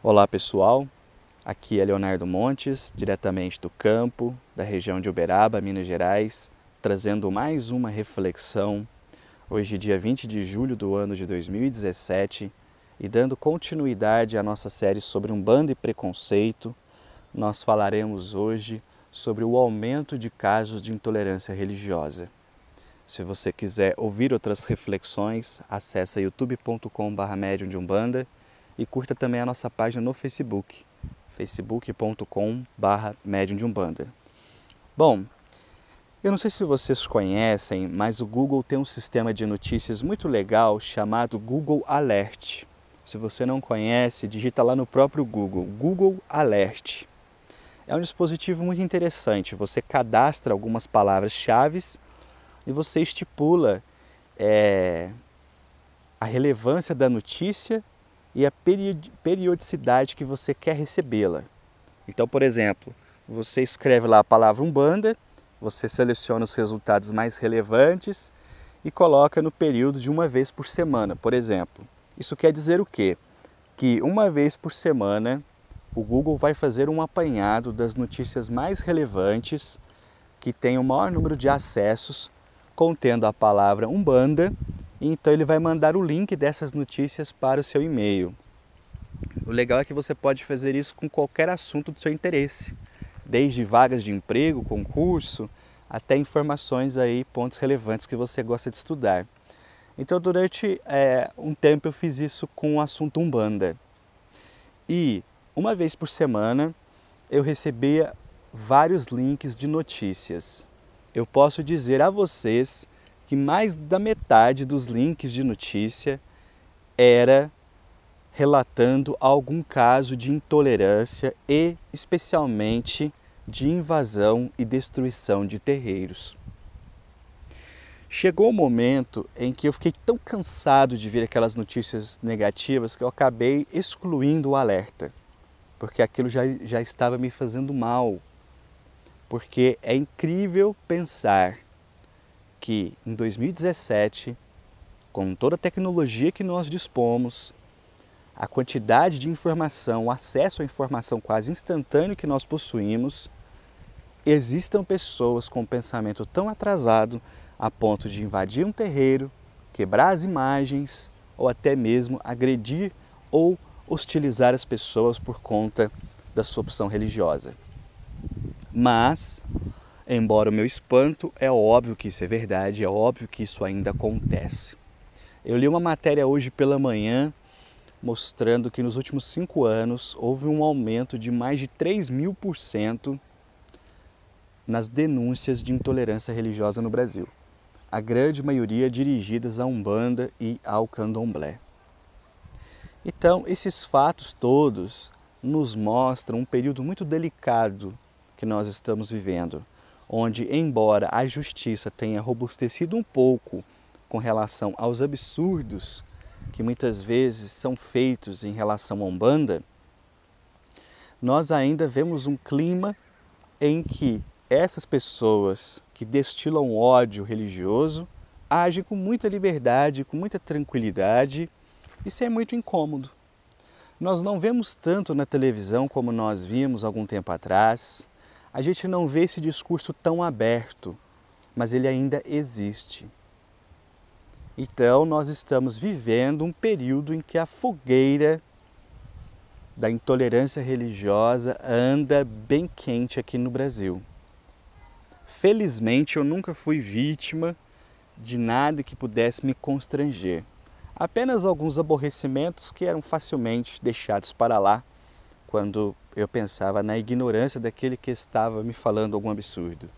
Olá pessoal, aqui é Leonardo Montes, diretamente do campo, da região de Uberaba, Minas Gerais, trazendo mais uma reflexão, hoje dia 20 de julho do ano de 2017, e dando continuidade à nossa série sobre Umbanda e preconceito, nós falaremos hoje sobre o aumento de casos de intolerância religiosa. Se você quiser ouvir outras reflexões, acesse youtube.com/medium de Umbanda e curta também a nossa página no Facebook, facebook.com/medium de Umbanda. Bom, eu não sei se vocês conhecem, mas o Google tem um sistema de notícias muito legal chamado Google Alert. Se você não conhece, digita lá no próprio Google, Google Alert. É um dispositivo muito interessante, você cadastra algumas palavras-chave e você estipula a relevância da notícia e a periodicidade que você quer recebê-la. Então, por exemplo, você escreve lá a palavra Umbanda, você seleciona os resultados mais relevantes e coloca no período de uma vez por semana, por exemplo. Isso quer dizer o quê? Que uma vez por semana o Google vai fazer um apanhado das notícias mais relevantes que tem o maior número de acessos contendo a palavra Umbanda, e então ele vai mandar o link dessas notícias para o seu e-mail. O legal é que você pode fazer isso com qualquer assunto do seu interesse, desde vagas de emprego, concurso, até informações aí, pontos relevantes que você gosta de estudar. Então durante um tempo eu fiz isso com o assunto Umbanda. E uma vez por semana eu recebia vários links de notícias. Eu posso dizer a vocês que mais da metade dos links de notícia era relatando algum caso de intolerância e especialmente de invasão e destruição de terreiros. Chegou o momento em que eu fiquei tão cansado de ver aquelas notícias negativas que eu acabei excluindo o alerta, porque aquilo já estava me fazendo mal. Porque é incrível pensar que em 2017, com toda a tecnologia que nós dispomos, a quantidade de informação, o acesso à informação quase instantâneo que nós possuímos, existam pessoas com um pensamento tão atrasado a ponto de invadir um terreiro, quebrar as imagens ou até mesmo agredir ou hostilizar as pessoas por conta da sua opção religiosa. Mas, embora o meu espanto, é óbvio que isso é verdade, é óbvio que isso ainda acontece. Eu li uma matéria hoje pela manhã mostrando que nos últimos 5 anos houve um aumento de mais de 3.000% nas denúncias de intolerância religiosa no Brasil. A grande maioria dirigidas à Umbanda e ao Candomblé. Então, esses fatos todos nos mostram um período muito delicado que nós estamos vivendo, onde, embora a justiça tenha robustecido um pouco com relação aos absurdos que muitas vezes são feitos em relação à Umbanda, nós ainda vemos um clima em que essas pessoas que destilam ódio religioso agem com muita liberdade, com muita tranquilidade. Isso é muito incômodo. Nós não vemos tanto na televisão como nós vimos algum tempo atrás. A gente não vê esse discurso tão aberto, mas ele ainda existe. Então nós estamos vivendo um período em que a fogueira da intolerância religiosa anda bem quente aqui no Brasil. Felizmente eu nunca fui vítima de nada que pudesse me constranger. Apenas alguns aborrecimentos que eram facilmente deixados para lá quando eu pensava na ignorância daquele que estava me falando algum absurdo.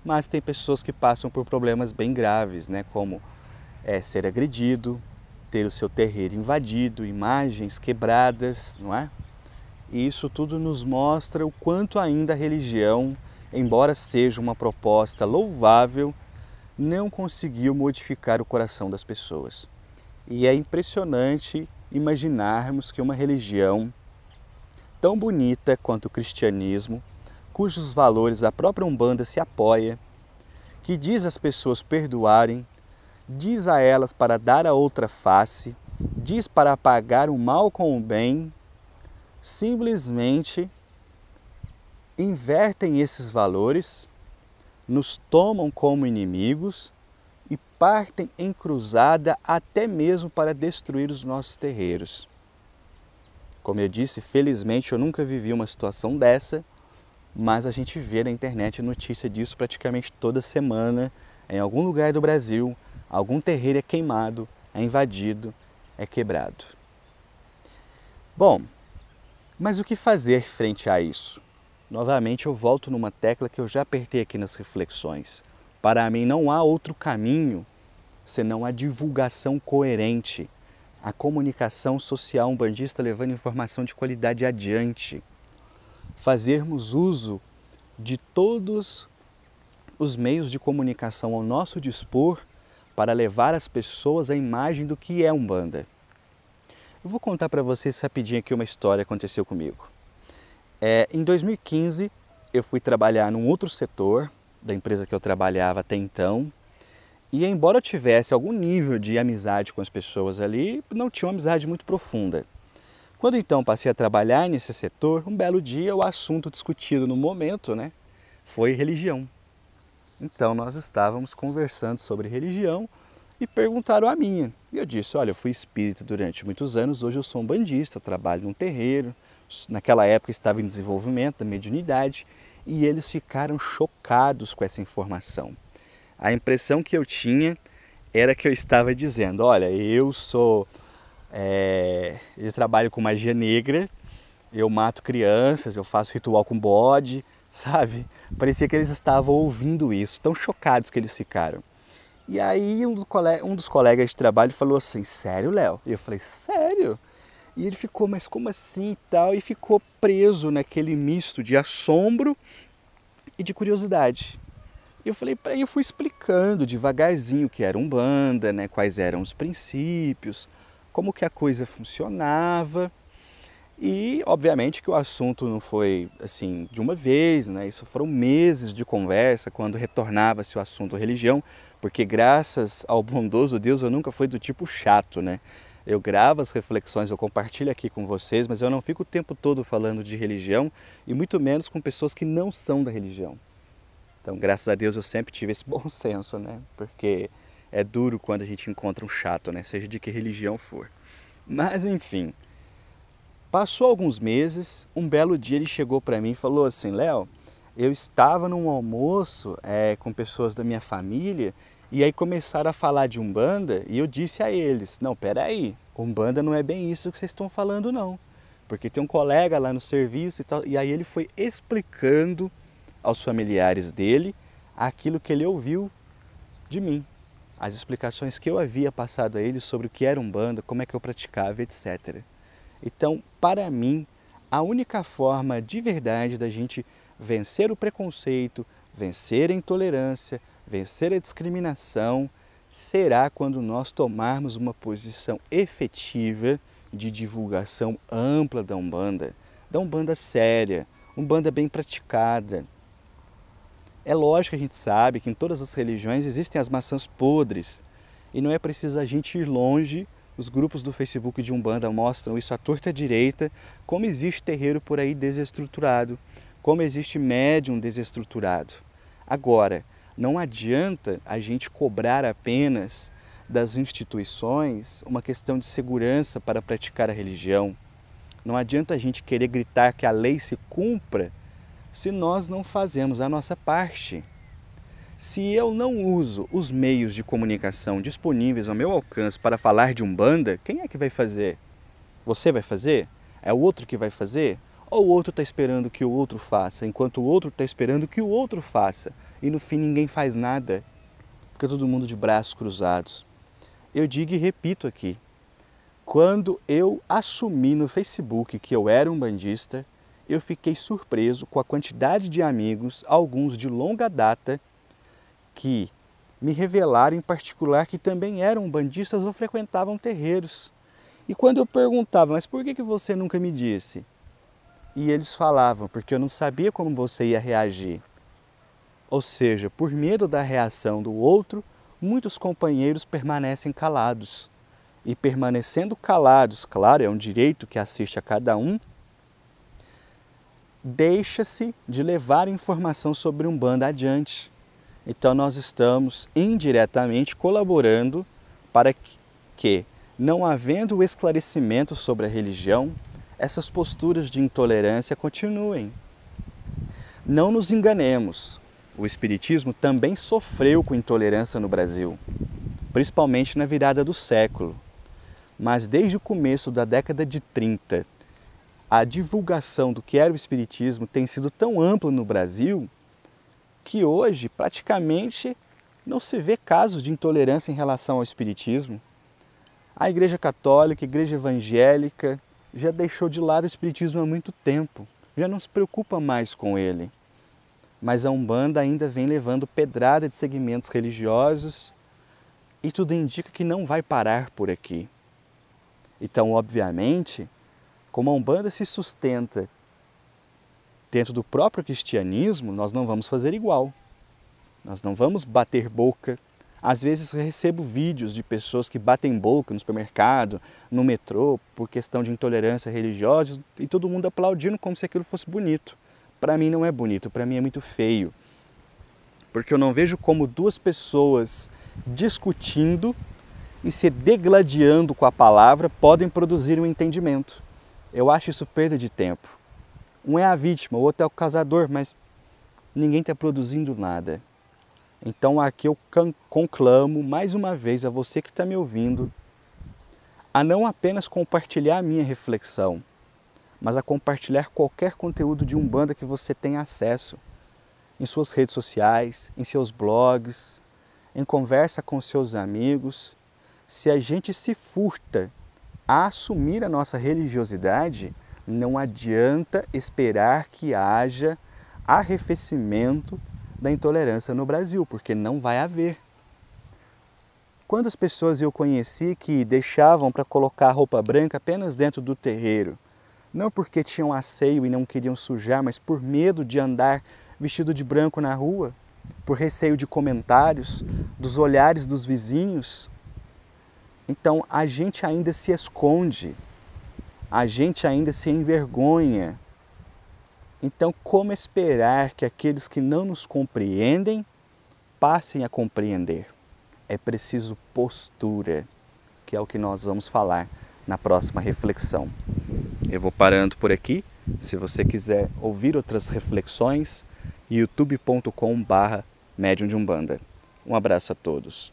Mas tem pessoas que passam por problemas bem graves, né? Como ser agredido, ter o seu terreiro invadido, imagens quebradas, não é? E isso tudo nos mostra o quanto ainda a religião, embora seja uma proposta louvável, não conseguiu modificar o coração das pessoas. E é impressionante imaginarmos que uma religião tão bonita quanto o cristianismo, cujos valores a própria Umbanda se apoia, que diz às pessoas perdoarem, diz a elas para dar a outra face, diz para apagar o mal com o bem, simplesmente invertem esses valores, nos tomam como inimigos e partem em cruzada até mesmo para destruir os nossos terreiros. Como eu disse, felizmente eu nunca vivi uma situação dessa, mas a gente vê na internet notícia disso praticamente toda semana. Em algum lugar do Brasil, algum terreiro é queimado, é invadido, é quebrado. Bom, mas o que fazer frente a isso? Novamente eu volto numa tecla que eu já apertei aqui nas reflexões. Para mim não há outro caminho senão a divulgação coerente, a comunicação social umbandista levando informação de qualidade adiante. Fazermos uso de todos os meios de comunicação ao nosso dispor para levar às pessoas a imagem do que é Umbanda. Eu vou contar para vocês rapidinho aqui uma história que aconteceu comigo. Em 2015 eu fui trabalhar num outro setor da empresa que eu trabalhava até então, e embora eu tivesse algum nível de amizade com as pessoas ali, não tinha uma amizade muito profunda. Quando então passei a trabalhar nesse setor, um belo dia o assunto discutido no momento, foi religião. Então nós estávamos conversando sobre religião e perguntaram a minha. E eu disse, olha, eu fui espírita durante muitos anos, hoje eu sou um bandista, trabalho num terreiro. Naquela época estava em desenvolvimento da mediunidade e eles ficaram chocados com essa informação. A impressão que eu tinha era que eu estava dizendo, olha, eu trabalho com magia negra, eu mato crianças, eu faço ritual com bode, sabe? Parecia que eles estavam ouvindo isso, tão chocados que eles ficaram. E aí um dos colegas de trabalho falou assim, sério, Léo? E eu falei, sério? E ele ficou, mas como assim e tal? E ficou preso naquele misto de assombro e de curiosidade. E eu falei, eu fui explicando devagarzinho o que era Umbanda, quais eram os princípios, como que a coisa funcionava. E, obviamente, que o assunto não foi assim de uma vez, Isso foram meses de conversa quando retornava-se o assunto religião, porque graças ao bondoso Deus eu nunca fui do tipo chato, Eu gravo as reflexões, eu compartilho aqui com vocês, mas eu não fico o tempo todo falando de religião e muito menos com pessoas que não são da religião. Então, graças a Deus eu sempre tive esse bom senso, Porque é duro quando a gente encontra um chato, Seja de que religião for. Mas, enfim. Passou alguns meses, um belo dia ele chegou para mim e falou assim, Léo, eu estava num almoço com pessoas da minha família e aí começaram a falar de Umbanda e eu disse a eles, não, peraí, Umbanda não é bem isso que vocês estão falando não, porque tem um colega lá no serviço e tal, e aí ele foi explicando aos familiares dele aquilo que ele ouviu de mim, as explicações que eu havia passado a ele sobre o que era Umbanda, como é que eu praticava, etc. Então, para mim, a única forma de verdade da gente vencer o preconceito, vencer a intolerância, vencer a discriminação, será quando nós tomarmos uma posição efetiva de divulgação ampla da Umbanda séria, Umbanda bem praticada. É lógico que a gente sabe que em todas as religiões existem as maçãs podres e não é preciso a gente ir longe. Os grupos do Facebook de Umbanda mostram isso à torta direita, como existe terreiro por aí desestruturado, como existe médium desestruturado. Agora, não adianta a gente cobrar apenas das instituições uma questão de segurança para praticar a religião. Não adianta a gente querer gritar que a lei se cumpra se nós não fazemos a nossa parte. Se eu não uso os meios de comunicação disponíveis ao meu alcance para falar de Umbanda, quem é que vai fazer? Você vai fazer? É o outro que vai fazer? Ou o outro está esperando que o outro faça, enquanto o outro está esperando que o outro faça, e no fim ninguém faz nada? Fica todo mundo de braços cruzados. Eu digo e repito aqui, quando eu assumi no Facebook que eu era umbandista, eu fiquei surpreso com a quantidade de amigos, alguns de longa data, que me revelaram em particular que também eram umbandistas ou frequentavam terreiros. E quando eu perguntava, mas por que você nunca me disse? E eles falavam, porque eu não sabia como você ia reagir. Ou seja, por medo da reação do outro, muitos companheiros permanecem calados. E permanecendo calados, claro, é um direito que assiste a cada um, deixa-se de levar informação sobre Umbanda adiante. Então nós estamos indiretamente colaborando para que, não havendo o esclarecimento sobre a religião, essas posturas de intolerância continuem. Não nos enganemos, o Espiritismo também sofreu com intolerância no Brasil, principalmente na virada do século. Mas desde o começo da década de 30, a divulgação do que era o Espiritismo tem sido tão ampla no Brasil que hoje praticamente não se vê casos de intolerância em relação ao Espiritismo. A Igreja Católica, a Igreja Evangélica já deixou de lado o Espiritismo há muito tempo, já não se preocupa mais com ele. Mas a Umbanda ainda vem levando pedrada de segmentos religiosos e tudo indica que não vai parar por aqui. Então, obviamente, como a Umbanda se sustenta dentro do próprio cristianismo, nós não vamos fazer igual. Nós não vamos bater boca. Às vezes recebo vídeos de pessoas que batem boca no supermercado, no metrô, por questão de intolerância religiosa, e todo mundo aplaudindo como se aquilo fosse bonito. Para mim não é bonito, para mim é muito feio. Porque eu não vejo como duas pessoas discutindo e se degladiando com a palavra podem produzir um entendimento. Eu acho isso perda de tempo. Um é a vítima, o outro é o causador, mas ninguém está produzindo nada. Então aqui eu conclamo mais uma vez a você que está me ouvindo a não apenas compartilhar a minha reflexão, mas a compartilhar qualquer conteúdo de Umbanda que você tenha acesso em suas redes sociais, em seus blogs, em conversa com seus amigos. Se a gente se furta a assumir a nossa religiosidade, não adianta esperar que haja arrefecimento da intolerância no Brasil, porque não vai haver. Quantas pessoas eu conheci que deixavam para colocar roupa branca apenas dentro do terreiro? Não porque tinham asseio e não queriam sujar, mas por medo de andar vestido de branco na rua, por receio de comentários, dos olhares dos vizinhos. Então a gente ainda se esconde, a gente ainda se envergonha. Então como esperar que aqueles que não nos compreendem passem a compreender? É preciso postura, que é o que nós vamos falar na próxima reflexão. Eu vou parando por aqui. Se você quiser ouvir outras reflexões, youtube.com/Médium de Umbanda. Um abraço a todos.